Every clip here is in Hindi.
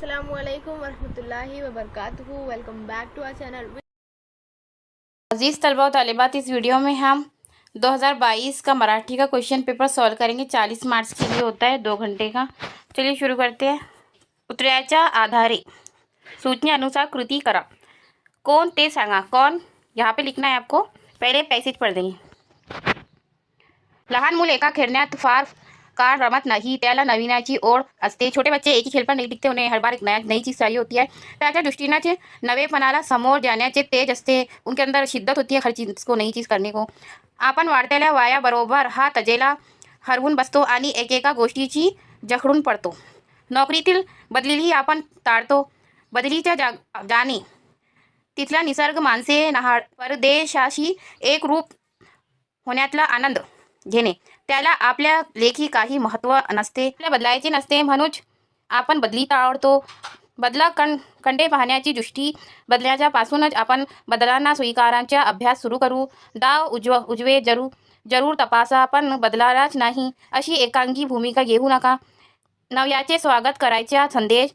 अस्सलामुअलैकुम वरहमतुल्लाहि वबरकातुहू। Welcome back to our channel. अजीज़ तलबा और तालिबात, इस वीडियो में हम 2022 का मराठी का क्वेश्चन पेपर सॉल्व करेंगे। 40 मार्क्स के लिए होता है, 2 घंटे का। चलिए शुरू करते हैं। उत्तराच्या आधारे सूचनेनुसार कृती करा। कौन ते सांगा। कौन यहाँ पे लिखना है आपको। पहले पैसेज पढ़ देंगे। लहान मूल एका खेळण्यात फार काळ रमत नाही, त्याला नवीनाची ओढ असते. छोटे बच्चे एक ही खेळ पर नहीं टिकते, उन्हें हर बार एक नई चीज़ चाहिए होती है. त्याच्या दृष्टीने नवेपणाला समोर जाण्याचे तेज असते. उनके अंदर शिद्दत होती है हर चीज़ को, नई चीज़ करने को. आपण वाढत्या वयाबरोबर हा तजेला हरवून बसतो आणि एकेका गोष्टीची जखडून पडतो. नोकरीतील बदलीही आपण टाळतो. बदलीच्या जाणे तिथला निसर्ग, माणसे, नहाळ, परदेशाशी एक रूप होण्यातला आनंद घेणे, त्याला आपल्या लेखी काही महत्त्व नसते. आपल्या बदलायचे नसते म्हणून आपण बदली टाळतो. बदला कंडे पाहण्याची दृष्टी बदलाच्या पासूनच आपण बदलांना स्वीकारांचा अभ्यास सुरू करू. डाव उजवे जरूर तपासा, पण बदलालाच नाही अशी एकांगी भूमिका घेऊ नका. नव्याचे स्वागत करायचा संदेश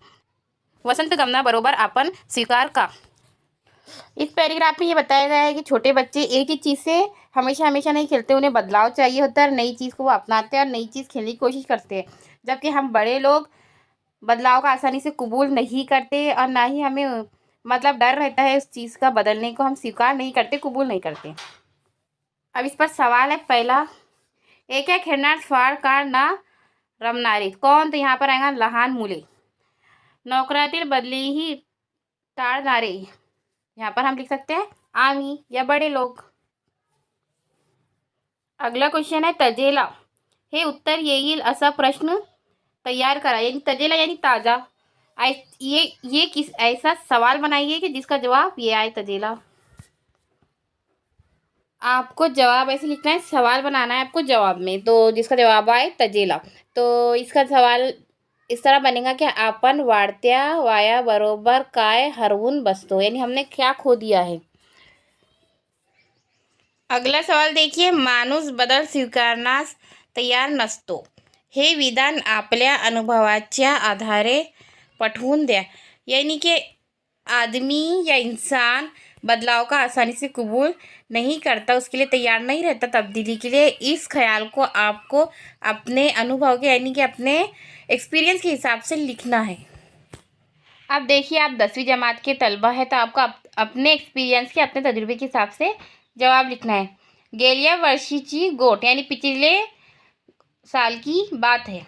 वसंत गमनाबरोबर आपण स्वीकार का. इस पैराग्राफ में ये बताया गया है कि छोटे बच्चे एक ही चीज़ से हमेशा नहीं खेलते, उन्हें बदलाव चाहिए होता है और नई चीज़ को वो अपनाते हैं और नई चीज़ खेलने की कोशिश करते हैं. जबकि हम बड़े लोग बदलाव का आसानी से कबूल नहीं करते और ना ही हमें मतलब डर रहता है उस चीज़ का बदलने को. हम स्वीकार नहीं करते, कबूल नहीं करते. अब इस पर सवाल है पहला, एका खेळण्यात फार काळ ना रमणारे. कौन, तो यहाँ पर आएगा लहान मुले. नोकरातील बदलीही टाळणारे, यहाँ पर हम लिख सकते हैं आम्ही या बड़े लोग. अगला क्वेश्चन है तजेला. हे उत्तर येईल असा प्रश्न तैयार करा. यानी तजेला यानी ताज़ा. ये किस ऐसा सवाल बनाइए कि जिसका जवाब ये आए, तजेला. आपको जवाब ऐसे लिखना है, सवाल बनाना है आपको जवाब में, तो जिसका जवाब आए तजेला. तो इसका सवाल इस तरह बनेगा कि आपण वाढत्या वयाबरोबर काय हरवून बसतो, यानी हमने क्या खो दिया है. अगला सवाल देखिए, माणूस बदल स्वीकारण्यास तयार नसतो. हे विधान आपल्या अनुभवाच्या आधारे पटवून द्या. यानी कि आदमी या इंसान बदलाव का आसानी से कबूल नहीं करता, उसके लिए तैयार नहीं रहता तब्दीली के लिए. इस ख्याल को आपको अपने अनुभव के यानी कि अपने एक्सपीरियंस के हिसाब से लिखना है. अब देखिए, आप 10वीं जमात के तलबा है तो आपको अपने एक्सपीरियंस के, अपने तजुर्बे के हिसाब से जवाब लिखना है. गेल्या वर्षीची गोट यानी पिछले साल की बात है.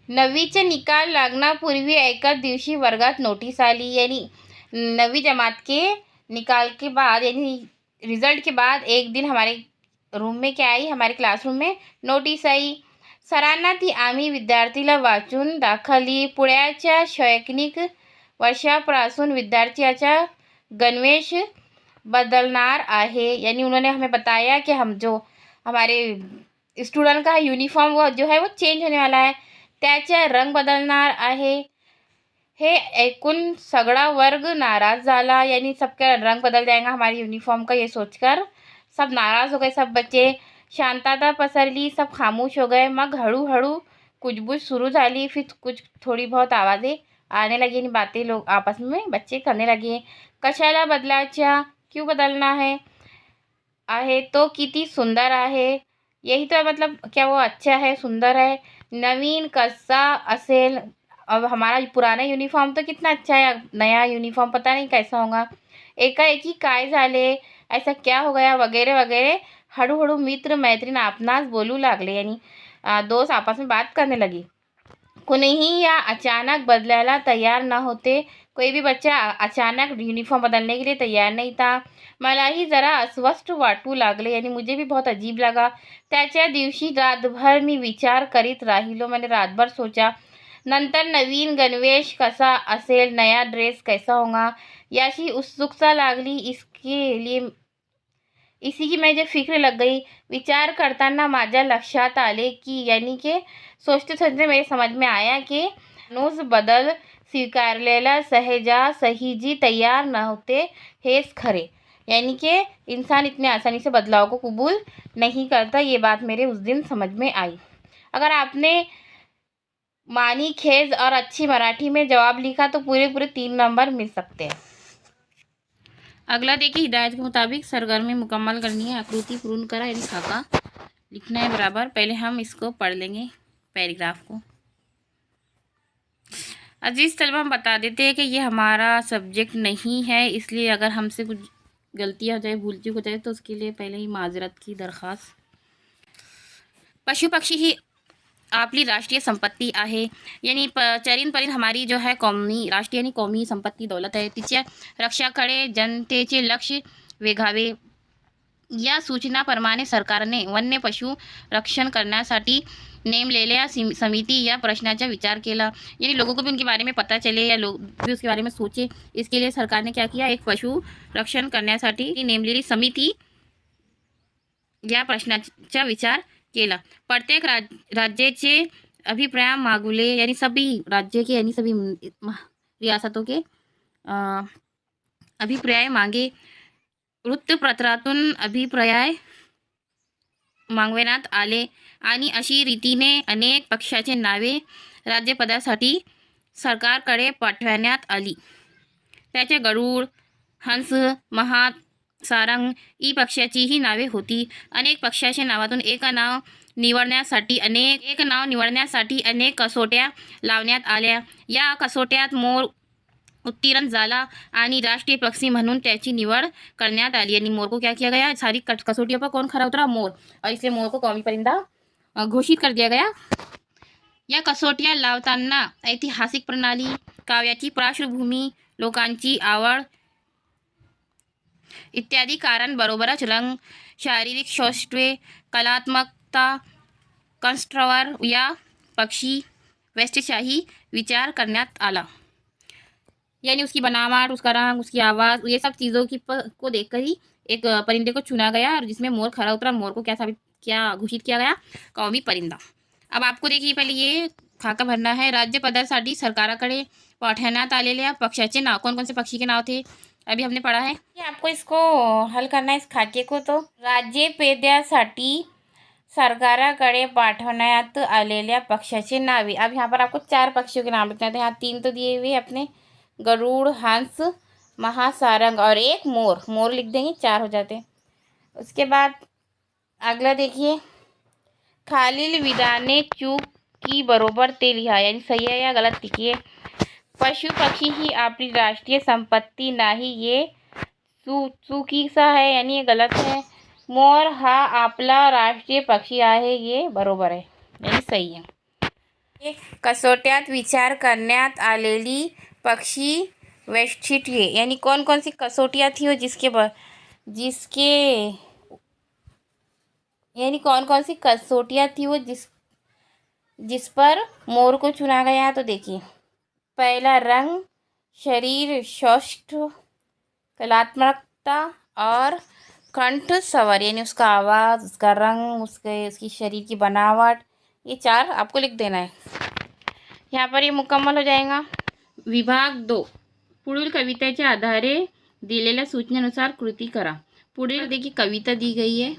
9वीचे निकाल लागण्यापूर्वी एका दिवशी वर्गात नोटीस आली. यानी 9वीं जमात के निकाल के बाद यानी रिजल्ट के बाद एक दिन हमारे रूम में क्या आई, हमारे क्लासरूम में नोटीस आई. सरांना ती आम्ही विद्यार्थीला वाचून दाखवली. पुढच्या शैक्षणिक वर्षापासून विद्यार्थ्याचा गणवेश बदलणार आहे. यानी उन्होंने हमें बताया कि हम जो हमारे स्टूडेंट का यूनिफॉर्म वो जो है वो चेंज होने वाला है, त्याचा रंग बदलणार आहे. हे ऐकून सगळा वर्ग नाराज झाला. यानी सबका रंग बदल जाएगा हमारे यूनिफॉर्म का, ये सोचकर सब नाराज़ हो गए. सब बच्चे, शांतता पसरली, सब खामोश हो गए. मग हळूहळू कुजबुज शुरू झाली. फिर कुछ थोड़ी बहुत आवाज़ें आने लगी, यानी बातें लोग आपस में बच्चे करने लगे. कशाला बदलाच्या, क्यों बदलना आहे, तो किती सुंदर आहे. यही तो मतलब क्या वो अच्छा है, सुंदर है. नवीन कसा असेल, अब हमारा पुराना यूनिफॉर्म तो कितना अच्छा है, नया यूनिफॉर्म पता नहीं कैसा होगा. एकाएकी काय झाले, ऐसा क्या हो गया, वगैरह वगैरह. हळूहळू मित्र मैत्रीण आपणास बोलू लागले. यानी दोस्त आपस में बात करने लगी. कुणीही या अचानक बदलायला तैयार न होते. कोई भी बच्चा अचानक यूनिफॉर्म बदलने के लिए तैयार नहीं था. मलाही जरा अस्वस्थ वाटू लागले. यानी मुझे भी बहुत अजीब लगा. त्याच्या दिवशी रातभर मी विचार करीत राहिलो. मैंने रातभर सोचा. नंतर नवीन गणवेश कसा असेल, नया ड्रेस कैसा होगा, याची उत्सुकता लागली. इसी की मुझे फिक्र लग गई. विचार करताना माझ्या लक्षात आले की यानी कि सोचते सोचते मेरे समझ में आया कि माणूस बदल स्वीकारलेला सहजासहजी तैयार न होते, हेच खरे. यानी कि इंसान इतने आसानी से बदलाव को कबूल नहीं करता. ये बात मेरे उस दिन समझ में आई. अगर आपने मानी खेज और अच्छी मराठी में जवाब लिखा तो पूरे 3 नंबर मिल सकते हैं। अगला देखिए, हिदायत के मुताबिक सरगर्मी मुकम्मल करनी है। आकृति पूर्ण करा यानी खाका लिखना है बराबर। पहले हम इसको पढ़ लेंगे पैराग्राफ को। अजीज़ तलबा, हम बता देते हैं कि ये हमारा सब्जेक्ट नहीं है, इसलिए अगर हमसे कुछ गलतियाँ हो जाए, भूल चूक हो जाए तो उसके लिए पहले ही माजरत की दरख्वास्त। पशु पक्षी ही आपली राष्ट्रीय संपत्ती आहे, यानी चरीन परीन हमारी जो है कौमी राष्ट्रीय यानी कौमी संपत्ती दौलत आहे. तिच्या रक्षाकडे जनतेचे लक्ष वेधावे. या सूचनाप्रमाणे सरकारने वन्य पशु रक्षण करण्यासाठी नेमलेल्या समिति या प्रश्नाचा विचार केला, यानी लोगों को भी उनके बारे में पता चले या लोग भी उसके बारे में सोचे. इसके लिए सरकार ने क्या किया, एक पशु रक्षण करण्यासाठी नेमलेली समिति या प्रश्नाचा विचार केला. प्रत्येक राज्याचे अभिप्राय मागवले, यानी सभी राज्य के यानी सभी रियासतों के अभिप्राय मागे. वृत्तपत्रातून अभिप्राय मागवण्यात आले आणि अशी रीतीने अनेक पक्षाचे नावे राज्यपदासाठी सरकारकडे पाठवण्यात आली. त्याचे गरुड, हंस, महात, सारंग ई पक्षाची ही नावे होती. अनेक पक्षाच्या नावातून एक नाव निवडण्यासाठी अनेक कसोट्या लावण्यात आल्या. या कसोट्यात मोर उत्तीर्ण झाला आणि राष्ट्रीय पक्षी म्हणून त्याची निवड करण्यात आली. यानी मोर को क्या किया गया, सारी कसोटियों पर कौन खरा उतरा, मोर, और इसलिए मोर को कौमी परिंदा घोषित कर दिया गया. या कसोटियां लावताना ऐतिहासिक प्रणाली, काव्याची पार्श्वभूमी, लोकांची आवड इत्यादी कारण बरोबरच रंग, शारीरिक सौष्ठव, कलात्मकता, कंस्ट्रवर या पक्षी वैशिष्ट्यशाही विचार करण्यात आला. यानी उसकी बनावट, उसका रंग, उसकी आवाज़, ये सब चीज़ों की को देखकर ही एक परिंदे को चुना गया और जिसमें मोर खरा उतरा. मोर को क्या घोषित किया गया, कौमी परिंदा. अब आपको देखिए पहले ये खाका भरना है. राज्यपदासाठी सरकाराकडे पाठवण्यात आलेल्या पक्षाचे नाव, कौन कौन से पक्षी के नाव थे अभी हमने पढ़ा है. आपको इसको हल करना है इस खाके को. तो राज्यपेद्यासाठी सरकाराकडे पाठवण्यात आलेल्या पक्षाचे नावे. अब यहाँ पर आपको 4 पक्षियों के नाम लिखना है. यहाँ 3 तो दिए हुए अपने, गरुड़, हंस, महासारंग और एक मोर. मोर लिख देंगे, 4 हो जाते हैं. उसके बाद अगला देखिए, खालील विधाने चूक की बरोबर ते लिहा, यानी सही है या गलत लिखिए. पशु पक्षी ही आपली राष्ट्रीय संपत्ती नाही, ये चुकीचा है यानी ये गलत है. मोर हा आपला राष्ट्रीय पक्षी आहे, ये बरोबर आहे यानी सही है. कसोट्यात विचार करण्यात आलेली पक्षी वैशिष्ट्ये, यानी कौन कौन सी कसोटियाँ थी वो जिसके यानी कौन कौन सी कसोटियाँ थी वो जिस पर मोर को चुना गया. तो देखिए, पहला रंग, शरीर सौष्ठव, कलात्मकता और कंठ स्वर, यानी उसका आवाज़, उसका रंग, उसकी शरीर की बनावट, ये 4 आपको लिख देना है. यहाँ पर ये मुकम्मल हो जाएगा. विभाग 2, पुढील कवितेच्या आधारे दिलेल्या सूचनेनुसार कृती करा. पुढील देखिए कविता दी गई है,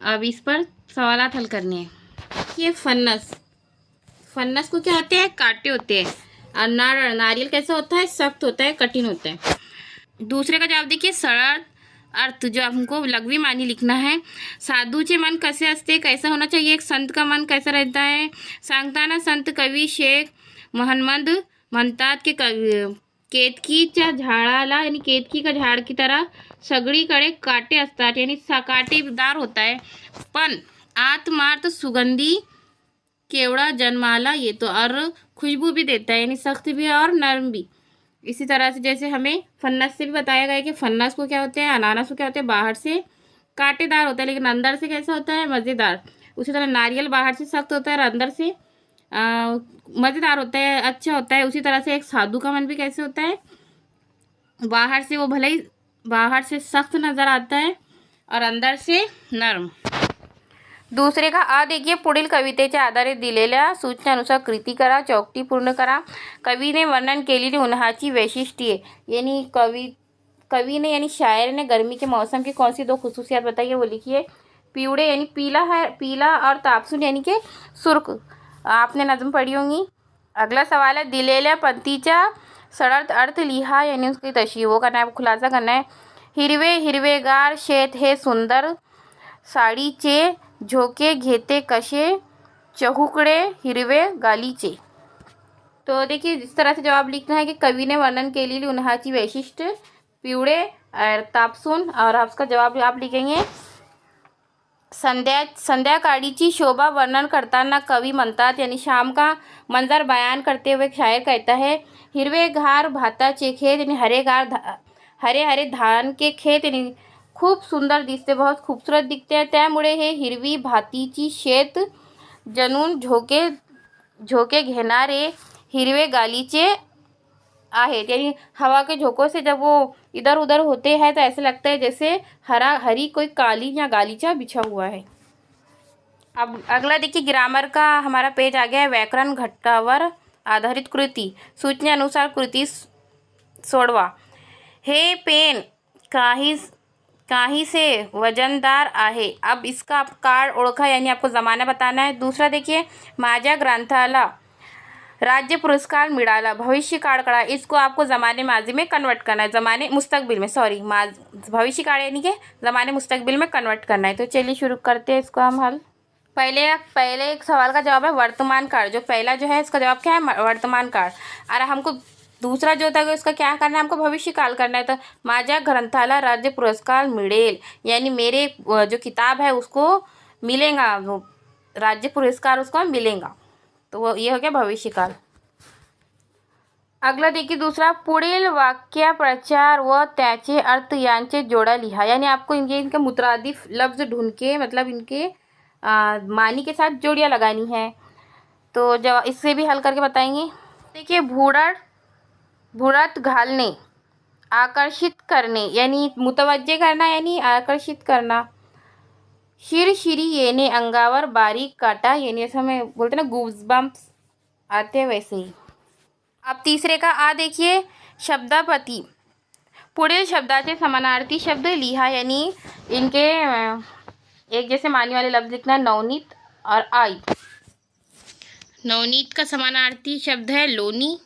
अब इस पर सवालात हल करने हैं. ये फन्नस को क्या होते हैं, कांटे होते हैं. और नारियल कैसा होता है, सख्त होता है, कठिन होता है. दूसरे का जवाब देखिए, सरळ अर्थ, जो हमको लघवी मानी लिखना है. साधूचे मन कसे असते, कैसा होना चाहिए, एक संत का मन कैसा रहता है. सांगताना संत कवी शेख मोहम्मद म्हणतात की केतकीच्या झाडाला, यानी केतकी का झाड की तरह सगळीकडे काटे असतात, यानी काटेदार होता है, पण आत्मार्थ सुगंधी केवड़ा जन्माला येतो और खुशबू भी देता है, यानी सख्त भी और नरम भी. इसी तरह से जैसे हमें फन्नस से भी बताया गया कि फन्नस को क्या होते हैं, अनानास को क्या होते हैं, बाहर से कांटेदार होता है लेकिन अंदर से कैसा होता है, मज़ेदार. उसी तरह नारियल बाहर से सख्त होता है और अंदर से मज़ेदार होता है, अच्छा होता है. उसी तरह से एक साधु का मन भी कैसे होता है, बाहर से वो भले ही बाहर से सख्त नज़र आता है और अंदर से नरम. दूसरे का आ देखिए, पुढील कवितेच्या आधारे दिलेल्या सूचनानुसार कृती करा, चौकटी पूर्ण करा. कवीने वर्णन केलेली उन्हाची वैशिष्ट्ये, यानी कवि ने यानी शायर ने गर्मी के मौसम की कौन सी 2 खुसूसियात बताई है वो लिखिए. पीवड़े यानी पीला है, पीला, और तापसुन यानी कि सुर्ख. आपने नज्म पढ़ी होंगी। अगला सवाल है, दिलेल्या पंक्तीचा सरळ अर्थ लिहा, यानी उसकी तशरीह वो करना है, खुलासा करना है। हिरवे हिरवेगार शेत हे सुंदर, साडीचे झोके घेते कसे, चहूकडे हिरवे गालीचे। तो देखिए इस तरह से जवाब लिखना है कि कवि ने वर्णन केलेली उन्हाची वैशिष्ट्य, पिवळे तापसून, और आपका जवाब आप लिखेंगे संध्याकाळीची शोभा वर्णन करताना कवि म्हणतात, यानी शाम का मंजर बयान करते हुए शायर कहता है, हिरवेगार भाताचे खेत, यानी हरे हरे धान के खेत, यानी खूप सुंदर दिसते, बहुत खूबसूरत दिखते हैं, त्यामुळे हे हिरवी भातीची शेत जणून झोके घेणारे हिरवे गालीचे आहेत, यानी हवा के झोंकों से जब वो इधर उधर होते हैं तो ऐसे लगता है जैसे हरी कोई काली या गालीचा बिछा हुआ है। अब अगला देखिए, ग्रामर का हमारा पेज आ गया है। व्याकरण घटकावर आधारित कृती, सूचनेनुसार कृती सोडवा। हे पेन काही से वजनदार आहे। अब इसका काळ ओळखा, यानी आपको ज़माना बताना है। दूसरा देखिए, माझ्या ग्रंथाला राज्य पुरस्कार मिळाला, भविष्य काळ करा, इसको आपको ज़माने माजी में कन्वर्ट करना है, ज़माने मुस्तकबिल में, सॉरी भविष्य काल यानी कि ज़माने मुस्तकबिल में कन्वर्ट करना है। तो चलिए शुरू करते हैं इसको हम हल। पहले एक सवाल का जवाब है वर्तमान काल, जो पहला जो है इसका जवाब क्या है, वर्तमान काल। और हमको दूसरा जो था उसका क्या करना है, हमको भविष्य काल करना है। तो माझ्या ग्रंथाला राज्य पुरस्कार मिळेल, यानी मेरे जो किताब है उसको मिलेगा, राज्य पुरस्कार उसको मिलेगा, तो वो ये हो गया भविष्य काल। अगला देखिए दूसरा, पुढील वाक्य प्रचार व त्याचे अर्थ यांचे जोड़ा लिहा, यानी आपको इनके मुतरादिफ लफ्ज़ ढूंढ के मतलब इनके मानी के साथ जोड़ियाँ लगानी है। तो जब इससे भी हल करके बताएंगे। देखिए, भुरत घालने, आकर्षित करने, यानी मुतवज्जे करना, यानी आकर्षित करना। शिरशिरी येणे, अंगावर बारीक काटा, यानी ऐसा हमें बोलते ना गूज़बम्प्स आते हैं वैसे ही। अब तीसरे का आ देखिए, शब्दापती, पुढील शब्दाचे समानार्थी शब्द लिहा, यानी इनके एक जैसे मानी वाले लफ्ज़ लिखना, नवनीत और आई। नवनीत का समानार्थी शब्द है लोनी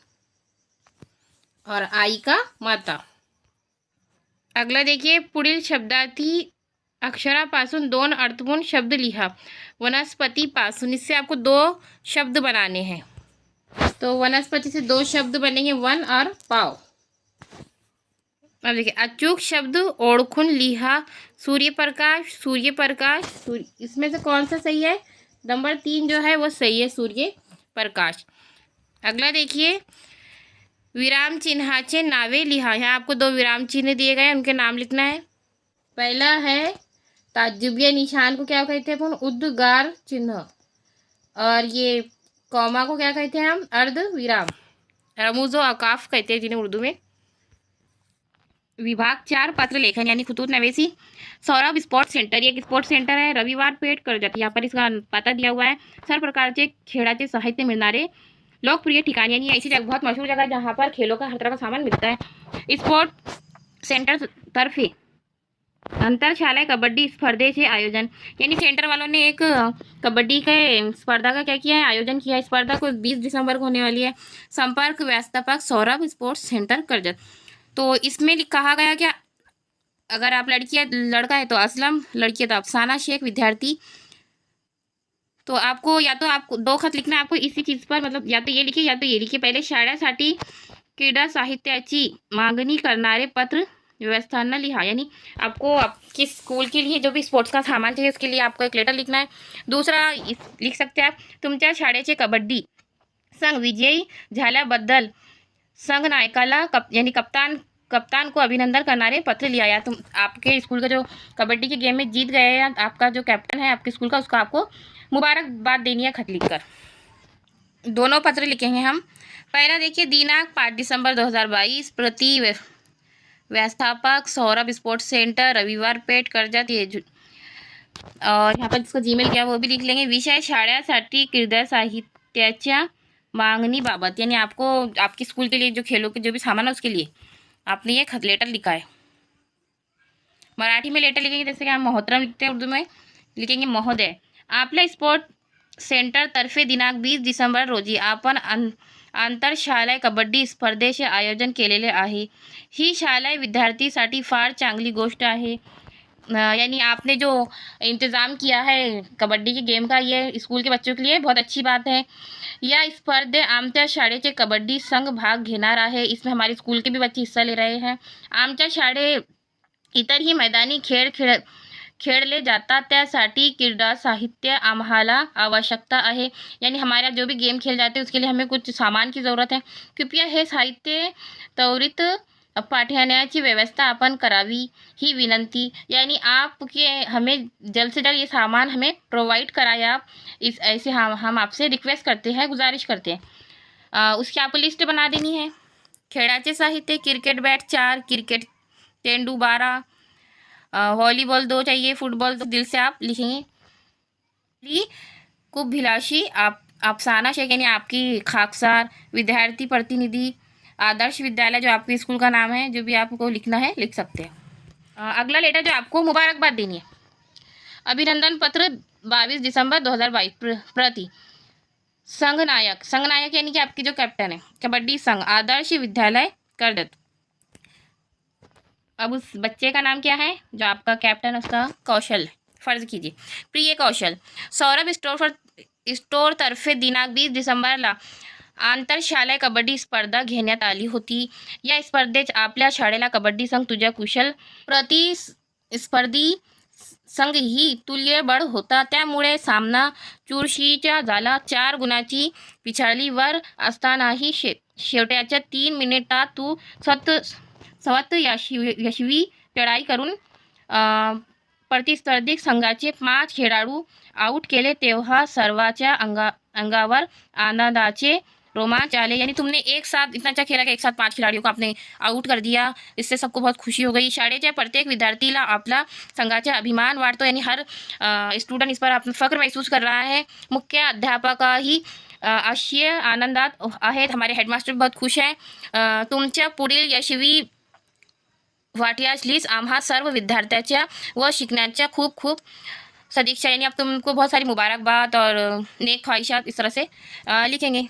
और आई का माता। अगला देखिए, पुढील शब्दार्थी अक्षरापासून दोन अर्थपूर्ण शब्द लिहा, वनस्पतीपासून, इससे आपको दो शब्द बनाने हैं। तो वनस्पति से दो शब्द बनेंगे, वन और पाव। अब देखिए, अचूक शब्द ओळखून लिहा, सूर्यप्रकाश, इसमें से कौन सा सही है, नंबर 3 जो है वो सही है, सूर्य प्रकाश। अगला देखिए, विराम चिन्हाचे नावे लिहा, यहाँ आपको 2 विराम चिन्ह दिए गए हैं, उनके नाम लिखना है। पहला है ताज्जुबिया निशान को क्या कहते हैं अपन, उद्गार चिन्ह, और ये कॉमा को क्या कहते हैं हम, अर्ध विराम, रमूजो अकाफ कहते हैं जिन्हें उर्दू में। विभाग 4 पत्र लेखन, यानी खुतूत नवेसी। सौरभ स्पोर्ट्स सेंटर, ये एक स्पोर्ट्स सेंटर है, रविवार पेठ कर्जत, यहाँ पर इसका पता दिया हुआ है। सर्व प्रकारचे खेळाचे साहित्य मिळणारे लोकप्रिय ठिकाण, यानी ऐसी जगह, बहुत मशहूर जगह जहाँ पर खेलों का हर तरह का सामान मिलता है। स्पोर्ट्स सेंटर तर्फे अंतरशालाय कबड्डी स्पर्धेचे आयोजन, यानी सेंटर वालों ने एक कबड्डी के स्पर्धा का क्या किया है, आयोजन किया है। स्पर्धा को 20 दिसंबर को होने वाली है। संपर्क व्यवस्थापक सौरभ स्पोर्ट्स सेंटर कर्जत। तो इसमें कहा गया क्या, अगर आप लड़का है तो असलम, लड़की है तो अफसाना शेख, विद्यार्थी। तो आपको या तो आपको 2 खत लिखना है, आपको इसी चीज़ पर, मतलब या तो ये लिखिए या तो ये लिखिए। पहले, शाळेसाठी क्रीडा साहित्याची मागणी करणारे पत्र व्यवस्थांना लिहा, यानी आपको आपके स्कूल के लिए जो भी स्पोर्ट्स का सामान चाहिए उसके लिए आपको एक लेटर लिखना है। दूसरा लिख सकते हैं आप, तुमच्या शाळेचे कबड्डी संघ विजयी झाल्याबद्दल संघ नायकाला यानी कप्तान को अभिनंदन करनारे पत्र लिया, या तुम आपके स्कूल का जो कबड्डी के गेम में जीत गए हैं, आपका जो कैप्टन है आपके स्कूल का, उसका आपको मुबारकबाद देनी है खत लिखकर। दोनों पत्र लिखेंगे हम। पहला देखिए, दिनांक 5 दिसंबर 2022, प्रति व्यवस्थापक सौरभ स्पोर्ट्स सेंटर, रविवार पेठ कर्जत, ये और यहाँ पर जिसको जीमेल किया वो भी लिख लेंगे। विषय, शाळेसाठी क्रीडा साहित्याच्या मागणीबाबत, यानी आपको आपके स्कूल के लिए जो खेलों के जो भी सामान है उसके लिए आपने ये खत लेटर लिखा है। मराठी में लेटर लिखेंगे, जैसे कि हम मोहतरम लिखते हैं, उर्दू में लिखेंगे महोदय। आपल्या सेंटरतर्फे दिनांक 20 डिसेंबर रोजी आपण आंतरशालेय कबड्डी स्पर्धेचे आयोजन केलेले आहे. ही शालेय विद्यार्थीसाठी फार चांगली गोष्ट आहे. यानी आपने जो इंतज़ाम किया है कबड्डी के गेम का, ये स्कूल के बच्चों के लिए बहुत अच्छी बात है. या स्पर्धेत आमच्या शाळेचे कबड्डी संघ भाग घेणार आहे. इसमें हमारे स्कूल के भी बच्चे हिस्सा ले रहे हैं. आमच्या शाळेत इतरही मैदानी खेळ खेळले जातात, त्यासाठी क्रीडा साहित्य आम्हाला आवश्यकता आहे. यानी हमारा जो भी गेम खेल जाते हैं उसके लिए हमें कुछ सामान की ज़रूरत है. कृपया हे साहित्य त्वरित पाठवण्याची व्यवस्था आपण करावी ही विनंती. यानी आपके हमें जल्द से जल्द ये सामान हमें प्रोवाइड कराएं आप. इस ऐसे हम आपसे रिक्वेस्ट करते हैं, गुजारिश करते हैं. उसकी आपको लिस्ट बना देनी है. खेळाचे साहित्य: cricket bat 4, cricket tendu 12, volleyball 2 चाहिए, फुटबॉल 2. दिल से आप लिखेंगे. कुभिलाषी अफसाना शेख यानी आपकी खाकसार विद्यार्थी प्रतिनिधि आदर्श विद्यालय, जो आपके स्कूल का नाम है, जो भी आपको लिखना है लिख सकते हैं. अगला लेटर जो आपको मुबारकबाद देनी है. अभिनंदन पत्र 22 दिसंबर 2022 प्रति संघनायक यानी कि आपके जो कैप्टन है कबड्डी संघ आदर्श विद्यालय करदत. अब उस बच्चे का नाम क्या है जो आपका कैप्टन है, उसका कौशल फर्ज कीजिए. प्रिय कौशल, सौरभ स्टोर तर्फे दिनांक 20 डिसेंबरला आंतरशालेय कबड्डी स्पर्धा घेण्यात आली होती. या स्पर्धेत आपल्या शाळेला कबड्डी संघ तुझ्या कुशल प्रतिस्पर्धी संघ ही तुल्यबळ होता. त्यामुळे सामना चुरशीचा झाला. 4 गुणाची पिछाडीवर असतानाही शेवटच्या 3 मिनिटात तू स्वत यशस्वी लढाई करून प्रतिस्पर्धी संघाचे 5 खेळाडू आउट केले. तेव्हा सर्वांच्या अंगावर आनंदाचे रोमांच आले. यानी तुमने एक साथ इतना अच्छा खेला कि एक साथ 5 खिलाड़ियों को आपने आउट कर दिया. इससे सबको बहुत खुशी हो गई. शाळेच्या प्रत्येक विद्यार्थीला आपला संघाचा अभिमान वाटतो. यानी हर स्टूडेंट इस पर अपना फख्र महसूस कर रहा है. मुख्य अध्यापकही अशय आनंदात आहेत. हमारे हेडमास्टर बहुत खुश है. तुमच्या पुढील यशस्वी वाटचालीस आम्हा सर्व विद्यार्थ्यांच्या व शिकण्याच्या खूप खूप सदिच्छा. यानी अब तुमको बहुत सारी मुबारकबाद और नेक ख्वाहिशात इस तरह से लिखेंगे.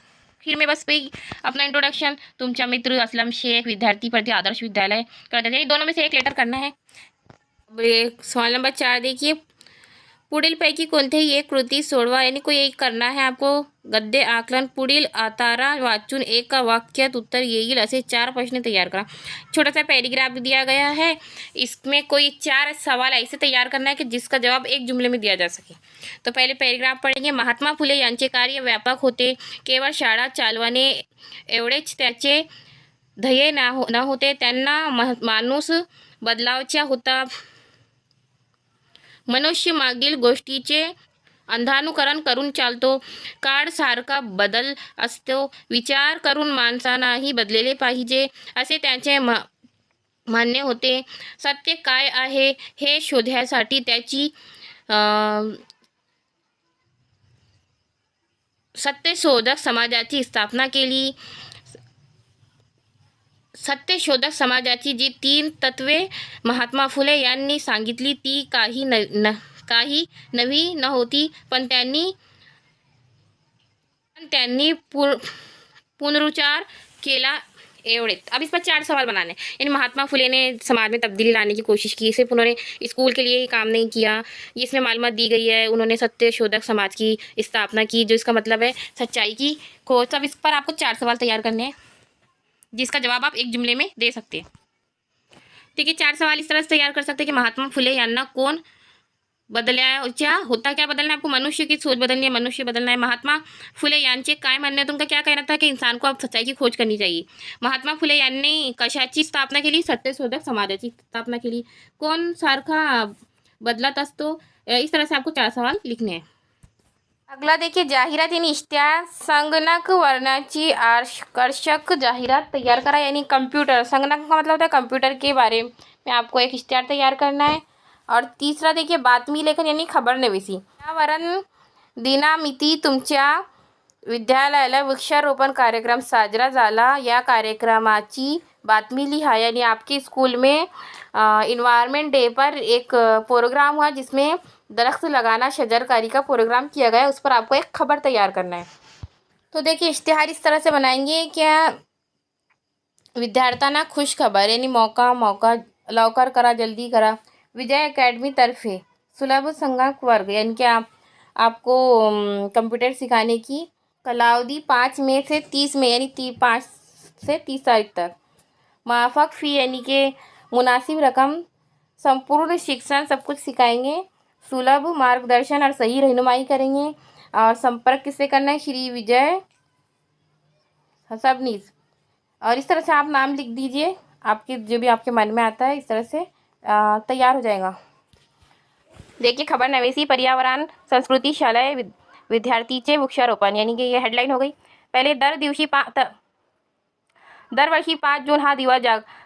फिर मैं बस पे अपना इंट्रोडक्शन तुमच्या मित्र असलम शेख विद्यार्थी प्रति आदर्श विद्यालय करते थे. दोनों में से एक लेटर करना है. सवाल नंबर 4 देखिए. पुढीलपैकी कोणतेही एक कृती सोडवा. यानी कोई एक करना है आपको. गद्य आकलन. पुढील आतारा वाचून एका वाक्यात उत्तर येईल असे 4 प्रश्न तैयार करा. छोटा सा पैराग्राफ दिया गया है. इसमें कोई 4 सवाल ऐसे तैयार करना है कि जिसका जवाब एक जुमले में दिया जा सके. तो पहले पैराग्राफ पढ़ेंगे. महात्मा फुले यांचे कार्य व्यापक होते. केवळ शाळा चालवणे एवढेच त्याचे ध्येय न होते. त्यांना माणूस बदलावचा होता. मनुष्य मागील गोष्टीचे अंधानुकरण करून चालतो. काळ सारखा बदल असतो. विचार करून माणसांनाही बदलले पाहिजे असे त्यांचे म्हणणे होते. सत्य काय आहे हे शोधण्यासाठी त्याची सत्यशोधक समाजाची स्थापना केली. सत्यशोधक समाजाची जी 3 तत्वे महात्मा फुले यांनी सांगितली ती काही नवी नव्हती, पण त्यांनी पुनरुच्चार केला एवढेच. अब इस पर 4 सवाल बनाने. यानी महात्मा फुले ने समाज में तब्दीली लाने की कोशिश की. सिर्फ उन्होंने स्कूल के लिए ही काम नहीं किया. इसमें मालूमात दी गई है. उन्होंने सत्यशोधक समाज की स्थापना की, जो इसका मतलब है सच्चाई की खोज. अब इस पर आपको 4 सवाल तैयार करने हैं जिसका जवाब आप एक जुमले में दे सकते हैं. ठीक है. 4 सवाल इस तरह से तैयार कर सकते हैं कि महात्मा फुले यांना कोण बदलायचा होता. क्या बदलना है आपको? मनुष्य की सोच बदलनी है, मनुष्य बदलना है. महात्मा फुले यांचे काय म्हणणे आहे? तुमका क्या कहना था कि इंसान को अब सच्चाई की खोज करनी चाहिए. महात्मा फुले यांनी कशाची स्थापना केली? सत्यशोधक समाजाची स्थापना केली. कोण सारखा बदलत असतो? इस तरह से आपको 4 सवाल लिखने हैं. अगला देखिए. जाहिरात यानी इश्तिहार. संगणक वर्णाची आकर्षक जाहिरात तैयार करा. यानी कंप्यूटर. संगणक का मतलब होता है कंप्यूटर के बारे में आपको एक इश्तिहार तैयार करना है. और तीसरा देखिए बातमी लेखन यानी खबरनविसी. पर्यावरण दिनामिती तुमच्या विद्यालयाला वृक्षारोपण कार्यक्रम साजरा झाला. या कार्यक्रमाची बातमी लिहा. यानी आपके स्कूल में इन्वायरमेंट डे पर एक प्रोग्राम हुआ जिसमें दरख्त लगाना शजरकारी का प्रोग्राम किया गया है, उस पर आपको एक खबर तैयार करना है। तो देखिए इश्तिहार इस तरह से बनाएंगे क्या, विद्यार्थ्यांना खुश खबर यानी मौका मौका लवकर करा जल्दी करा। विजय अकेडमी तरफे सुलभ संगणक वर्ग यानी कि आपको कंप्यूटर सिखाने की कालावधि 5 मई से 30 मई यानी 5 से 30 तारीख तक। माफक फ़ी यानी कि मुनासिब रकम, संपूर्ण शिक्षण सब कुछ सिखाएंगे, सुलभ मार्गदर्शन और सही रहनुमाई करेंगे। और संपर्क किससे करना है, श्री विजय सबनीस। और इस तरह से आप नाम लिख दीजिए, आपके जो भी आपके मन में आता है इस तरह से तैयार हो जाएगा। देखिए खबर नवेसी पर्यावरण संस्कृती शालेय विद्यार्थीचे वृक्षारोपण यानी कि ये हेडलाईन हो गई। पहिले दरवर्षी 5 जून हा दिवस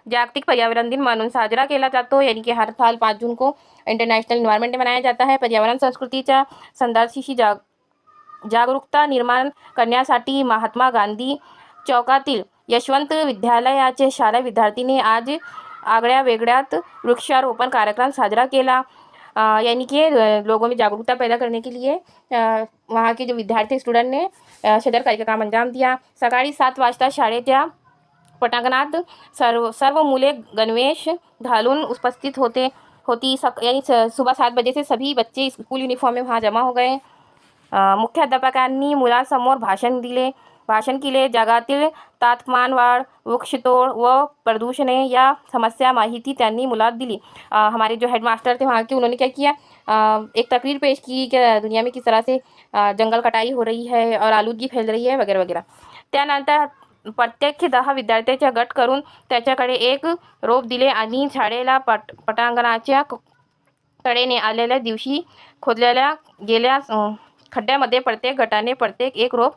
जागतिक पर्यावरण दिन म्हणून साजरा केला जातो, यानी कि हर साल 5 जून को इंटरनेशनल इन्वायरमेंट डे मनाया जाता है। पर्यावरण संस्कृतीच्या संदर्भाशी जागरूकता निर्माण करण्यासाठी महात्मा गांधी चौकातील यशवंत विद्यालयाचे शालेय विद्यार्थीने आज आगळ्या वेगळ्यात वृक्षारोपण कार्यक्रम साजरा केला। यानी कि लोगों में जागरूकता पैदा करने के लिए वहाँ के जो विद्यार्थी स्टूडेंट ने शजरकारी का काम अंजाम दिया। सकाळी 7 वाजता शाळेच्या पटांगणात सर्व मुले गणवेश घालून उपस्थित होती यानी सुबह 7 बजे से सभी बच्चे स्कूल यूनिफॉर्म में वहाँ जमा हो गए। मुख्याध्यापकांनी मुलांसमोर भाषण केले। जगातील तापमानवाढ, वृक्षतोड व प्रदूषणे या समस्या माहिती त्यांनी मुलांना दिली। हमारे जो हेडमास्टर थे वहाँ के, उन्होंने क्या किया, एक तकरीर पेश की कि दुनिया में किस तरह से जंगल कटाई हो रही है और आलूदगी फैल रही है वगैरह वगैरह। त्यानंतर प्रत्येक 10 विद्यार्थ्यांचा गट करून त्याच्याकडे एक रोप दिले आणि शाळेला पटांगणाच्या कडेने आलेल्या दिवशी खोदलेल्या गेल्या खड्ड्यामध्ये प्रत्येक गटाने प्रत्येक एक रोप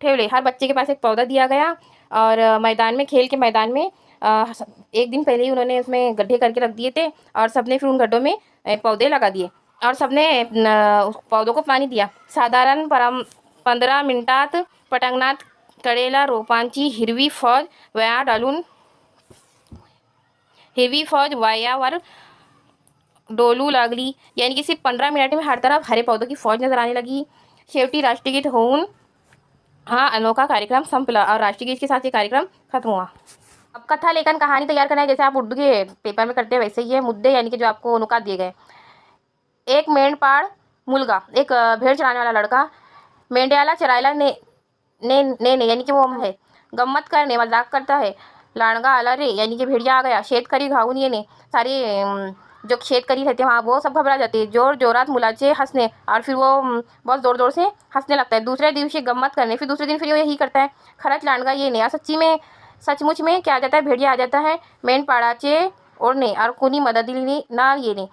ठेवले। हर बच्चे के पास एक पौधा दिया गया और मैदान में, खेल के मैदान में एक दिन पहले ही उन्होंने उसमें गड्ढे करके रख दिए थे और सबने फिर उन गड्ढों में पौधे लगा दिए और सबने पौधों को पानी दिया। साधारण 15 मिनिटात पटांगणात कडेला रोपांची हिरवी फौज वायावर डोलू लागली, यानी कि सिर्फ 15 मिनट में हर तरफ हरे पौधों की फौज नजर आने लगी। शेवटी राष्ट्रगीत होऊन हाँ अनोखा कार्यक्रम संपला और राष्ट्रगीत के साथ ये कार्यक्रम खत्म हुआ। अब कथा लेखन कहानी तैयार करना है, जैसे आप उर्दू के पेपर में करते हैं वैसे ही है। मुद्दे यानी कि जो आपको नुकात दिए गए। एक मेंढपाळ मुलगा, एक भेड़ चराने वाला लड़का मेंढ्याला चरायला नेने यानी कि वो है, गम्मत करने मजाक करता है। लांडगा आला रे यानी कि भेड़िया आ गया। शेतकरी घाऊन येणे, सारे जो शेतकरी रहते हैं वहाँ वो सब घबरा जाते हैं। जोर जोरात मुलाचे हंसने और फिर वो बहुत ज़ोर ज़ोर से हंसने लगता है। दूसरे दिवशी गम्मत करने, फिर दूसरे दिन फिर वो यही करता है। खरंच लांडगा ये नहीं, सचमुच में क्या आ जाता है, भेड़िया आ जाता है मेंढपाळाचे ओढणे और कोणी मदतीने ना येणे।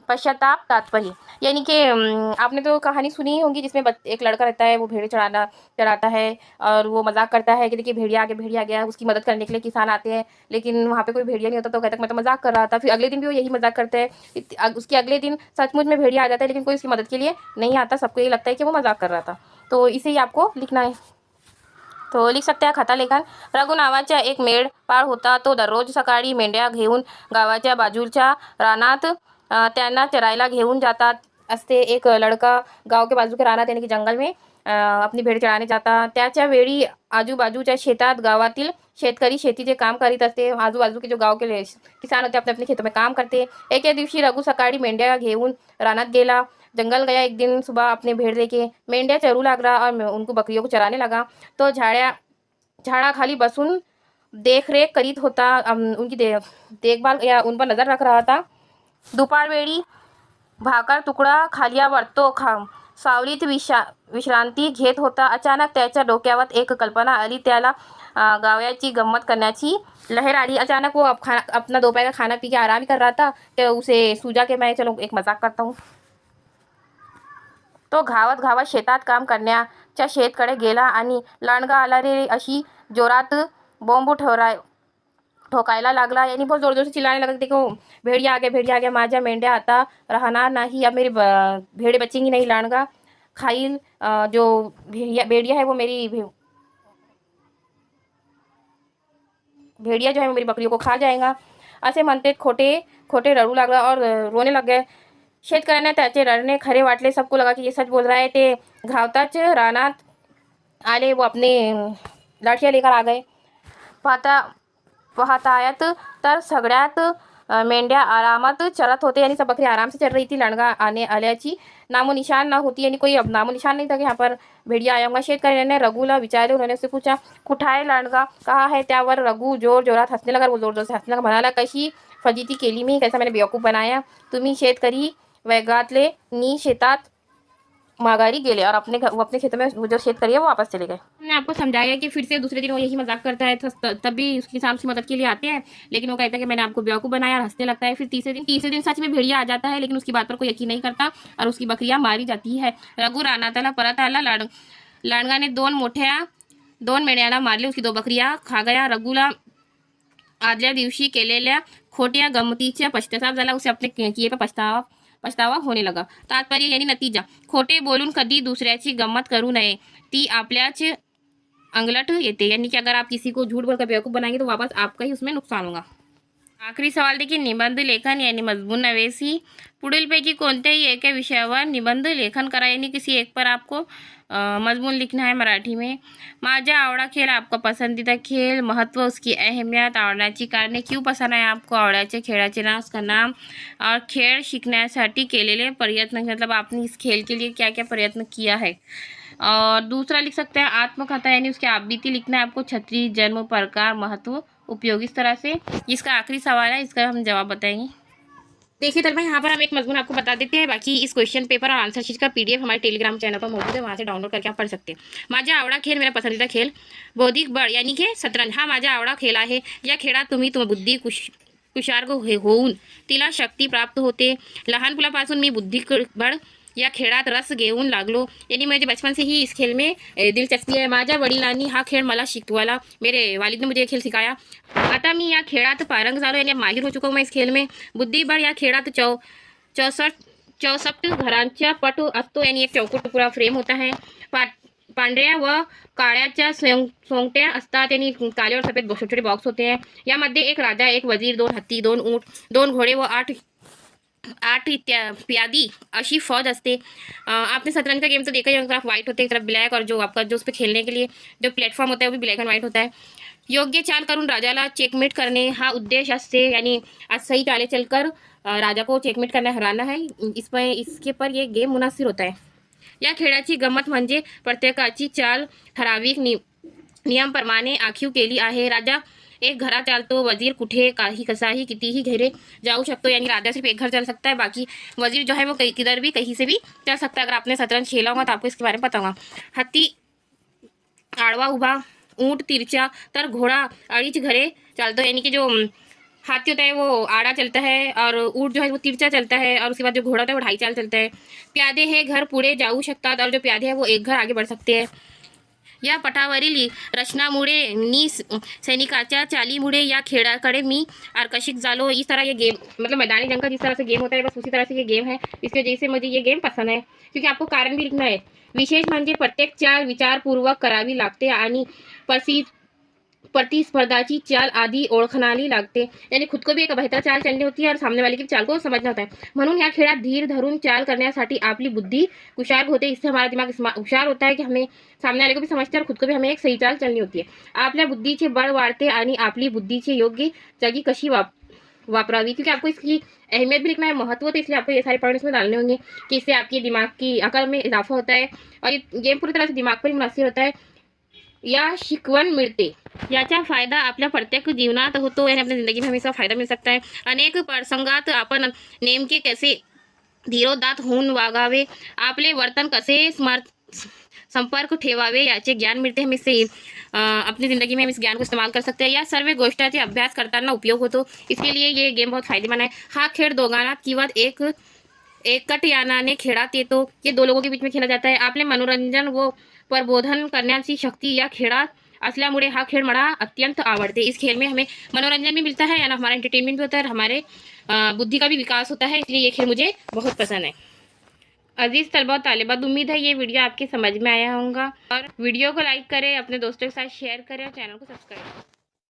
पश्चाताप तात्पर्य यानी कि आपने तो कहानी सुनी ही होगी जिसमें एक लड़का रहता है, वो भेड़ चराता है और वो मजाक करता है कि देखिए भेड़िया आ गया। उसकी मदद करने के लिए किसान आते हैं, लेकिन वहाँ पे कोई भेड़िया नहीं होता तो कहता है मैं तो मजाक कर रहा था। फिर अगले दिन भी वो यही मजाक करता है। उसके अगले दिन सचमुच में भेड़िया आ जाता है, लेकिन कोई उसकी मदद के लिए नहीं आता। सबको ये लगता है कि वो मजाक कर रहा था। तो इसे ही आपको लिखना है, तो लिख सकते हैं खाता लेखन। रघु नावाचा एक मेंढपाळ होता, तो दररोज सकाळी मेंढ्या घेऊन गावाच्या बाजूच्या रानात त्यांना चरायला घेऊन जातात असते। एक लड़का गांव के बाजू के रानात यानी कि जंगल में अपनी भेड़ चराने जाता। त्याच्या वेळी आजूबाजूच्या शेतात गावातील शेतकरी शेतीचे काम करीत असते। आजूबाजू के जो गाव के किसान होते अपने अपने खेतों में काम करते। एके दिवशी रघु सकाळी मेंढ्या घेऊन रानात गेला। जंगल गया एक दिन सुबह अपने भेड़ लेके। मेंढ्या चरू लागला और उनको बकरियों को चराने लगा। तो झाडाखाली बसून देखरेख करीत होता, उनकी देखभाल या उन पर नजर रख रहा था। दुपारवेळी भाकर तुकडा खाल्यावर तो सावलीत विश्रांती घेत होता। अचानक त्याच्या डोक्यावर एक कल्पना आली। त्याला गावाची गम्मत करण्याची लहर आली। अचानक वो अपना दोपहर का खाना पी के आराम कर रहा था तो उसे सूझा कि मैं चलो एक मजाक करता हूँ। तो घावत शेतात काम करण्याच्या शेतकडे गेला आणि लांडगा आला रे अशी जोरात बॉम्ब ठोकायला लागला, यानी बहुत जोर जोर से चिल्लाने लगा। देखो भेड़िया आ गया, माझ्या मेंढ्या आता रहना नहीं, अब मेरी भेड़े बचेंगी नहीं। लांडगा खाईल जो भेड़िया है वो मेरी भेड़िया जो है वो मेरी बकरियों को खा जाएगा। असे म्हणते खोटे खोटे रडू लागला और रोने लग गए। शेतकऱ्यांना त्याचे रडणे खरे वाटले. सबको लगा की ये सच बोल रहा है. ते घावताच रानात आले व अपने लाठिया लेकर आ गए. पाहतायत तर सगळ्यात मेंढ्या आरामात चरत होते यानी सब बकरी आराम से चल रही थी. लांडगा आने आल्याची नामो निशान न होती यानी कोई अब नामो निशान नहीं था कि यहाँ पर भेड़िया आया होगा. शेतकऱ्याने रघुला विचारले. उन्होंने उससे पूछा कुठं आहे लांडगा, कहा है. त्यावर रघु जोर जोरात हसने लगा. वो जोर जोर से हसने लगा. म्हणाला कशी फजिती केली मी, कैसा मैंने बेवकूफ बनाया. तुम्ही शेतकरी वेगातले नी शेतात माघारी गेले और वो अपने खेतों में जो शेतकरी है वो वापस चले गए. हमने आपको समझाया कि फिर से दूसरे दिन वो यही मजाक करता है, तब भी उसकी किसान की मदद के लिए आते हैं, लेकिन वो कहता है कि मैंने आपको बेवकूफ़ बनाया और हंसने लगता है. फिर तीसरे दिन सच में भेड़िया आ जाता है, लेकिन उसकी बात पर कोई यकीन नहीं करता और उसकी बकरियां मारी जाती है. रघु रानाताला परत आला. लांडगाने दोन मेंढ्यांना मारले. उसकी 2 बकरियां खा गया. रघुला आदल्या दिवशी केलेल्या खोट्या गमतीच्या पश्चाताप झाला. उसे अपने किए पर पछतावा होने लगा. तात्पर्य यानी नतीजा, खोटे बोलून कधी दुसऱ्याची गंमत करू नये, ती आपल्याच अंगलट येते. यानी कि अगर आप किसी को झूठ बोलकर बेवकूफ़ बनाएंगे तो वापस आपका ही उसमें नुकसान होगा. आखरी सवाल देखिए, निबंध लेखन यानी मजमून नवेसी. पुढीलपैकी कोणत्याही एका विषयावर निबंध लेखन करा. यानी किसी एक पर आपको मजमून लिखना है मराठी में. माझा आवडा खेळ, आपका पसंदीदा खेळ, महत्व, उसकी अहमियत, आवडण्याची कारणे, क्यों पसंद आहे आपको, आवडण्याचे खेळाचे नाव, उसका नाम, और खेळ शिकण्यासाठी केलेले प्रयत्न, मतलब आपने इस खेल के लिए क्या क्या प्रयत्न किया है. और दूसरा लिख सकते हैं आत्मकथा, यानी उसकी आप बीती लिखना है आपको. छत्री, जन्म, प्रकार, महत्व, उपयोग. इस तरह से इसका आखिरी सवाल है, इसका हम जवाब बताएंगे. देखिए तलबा, यहाँ पर हम एक मजमून आपको बता देते हैं. बाकी इस क्वेश्चन पेपर और आंसर शीट का PDF हमारे टेलीग्राम चैनल पर मौजूद है, वहाँ से डाउनलोड करके आप पढ़ सकते हैं. माझा आवडा खेळ, मेरा पसंदीदा खेळ, बौद्धिक बळ यानी की शतरंज हा माझा आवडा खेळ आहे. या खेळात तुम्ही बुद्धी कुशार्ग होऊन तिला शक्ती प्राप्त होते. लहानपणापासून मी बुद्धिबळ या खेळात रस घेऊन लागलो. यानी मुझे बचपन से ही इस खेल में दिलचस्पी है. माझ्या वडिलांनी हा खेळ मला शिकवाला. मेरे वालिद ने मुझे ये खेल सिखाया. आता मी या खेळात पारंग झालो, यानी माहिर हो चुका हूँ मैं इस खेल में. बुद्धिबळ या खेळात 64 घरांचा पट असतो, यानी एक चौकट पूरा फ्रेम होता है. पांढऱ्या व काळ्याच्या सोंगट्या असतात, यानी काले और सफेद छोटे छोटे बॉक्स होते हैं. यामध्ये एक राजा, एक वजीर, 2 हत्ती, 2 ऊंट, 2 घोड़े व 8 प्यादी अशी फौज असते. आपने शतरंज का गेम तो देखा ही, एक तरफ व्हाइट होते हैं, एक तरफ ब्लैक, और जो आपका जो उस पर खेलने के लिए जो प्लेटफॉर्म होता है वो भी ब्लैक एंड व्हाइट होता है. योग्य चाल करून राजाला चेकमेट करणे हा उद्देश असते, यानी आज सही चाले चलकर राजा को चेकमेट करना, हराना है. इसके पर ये गेम मुनासिर होता है. या खेळाची गंमत म्हणजे प्रत्येकाची चाल ठराविक नियमप्रमाणे आखीव केली आहे. राजा एक घरा चालतो, वजीर कुठे काही कसाही कितीही घेरे जाऊ शकतो, यानी राजा सिर्फ एक घर चल सकता है, बाकी वजीर जो है वो किधर भी कहीं से भी चल सकता है. अगर आपने शतरंज खेला होगा तो आपको इसके बारे में पता होगा. हत्ती आडवा उभा, ऊंट तिरछा, तर घोड़ा अड़ीच घरे चलता है, यानी कि जो हाथी होता है वो आड़ा चलता है और ऊंट जो है वो तिरछा चलता है, और उसके बाद जो घोड़ा होता है वो 2.5 चाल चलता है. प्यादे हे घर पुढे जाऊ शकतात, और जो प्यादे है वो एक घर आगे बढ़ सकते हैं. या पटावरील रचनामुळे नी सैनिकाच्या चालीमुळे या खेळाकडे मी आकर्षित झालो. इस तरह ये गेम, मतलब मैदानी जंग का जिस तरह से गेम होता है बस उसी तरह से ये गेम है. इसकी वजह से मुझे ये गेम पसंद है, क्योंकि आपको कारण भी लिखना है. विशेष म्हणजे प्रत्येक चाल विचारपूर्वक करावी लागते आणि प्रतिस्पर्धाची चाल आधी ओळखणारी लागते, यानी खुद को भी एक बेहतर चाल चलनी होती है और सामने वाले की चाल को समझना होता है. म्हणून या खेळात धीर धरून चाल करण्यासाठी आपली बुद्धी कुशार्ग होते. इससे हमारा दिमाग हुशार होता है कि हमें सामने वाले को भी समझते हैं और खुद को भी हमें एक सही चाल चलनी होती है. आपल्या बुद्धीचे बळ वाढते आणि आपली बुद्धीचे योग्य जागी कशी वापरावी, क्योंकि आपको इसकी अहमियत भी लिखना है, महत्व, तो इसलिए आपको ये सारे पॉइंट्स में डालने होंगे कि इससे आपके दिमाग की अकल में इजाफा होता है और ये गेम पूरी तरह से दिमाग पर मुनासिर होता है. या शिकवण मिळते, याचा फायदा आपल्या प्रत्येक जीवनात होतो, यानी अपनी जिंदगी में हमें इसका फायदा मिल सकता है. अनेक प्रसंगात आपण नेमके कैसे धीरोदात्त होऊन वागावे, आपले वर्तन कसे संपर्क ठेवावे याचे ज्ञान मिळते. हम इससे अपनी ज़िंदगी में हम इस ज्ञान को इस्तेमाल कर सकते हैं. या सर्व गोष्टींचा अभ्यास करताना उपयोग होतो, इसके लिए ये गेम बहुत फायदेमंद है. हा खेळ दोघांना किंवा एकट यानाने खेळात येतो. ये 2 लोगों के बीच में खेला जाता है. आपले मनोरंजन व प्रबोधन करण्याची शक्ति या खेळात असल्यामुळे हा खेळ मला अत्यंत आवडते. इस खेल में हमें मनोरंजन भी मिलता है, यानी हमारा एंटरटेनमेंट भी होता है और हमारे बुद्धि का भी विकास होता है, इसलिए ये खेल मुझे बहुत पसंद है. अजीज़ तलबा और तालिबात, उम्मीद है ये वीडियो आपके समझ में आया होगा, और वीडियो को लाइक करें, अपने दोस्तों के साथ शेयर करें और चैनल को सब्सक्राइब करें.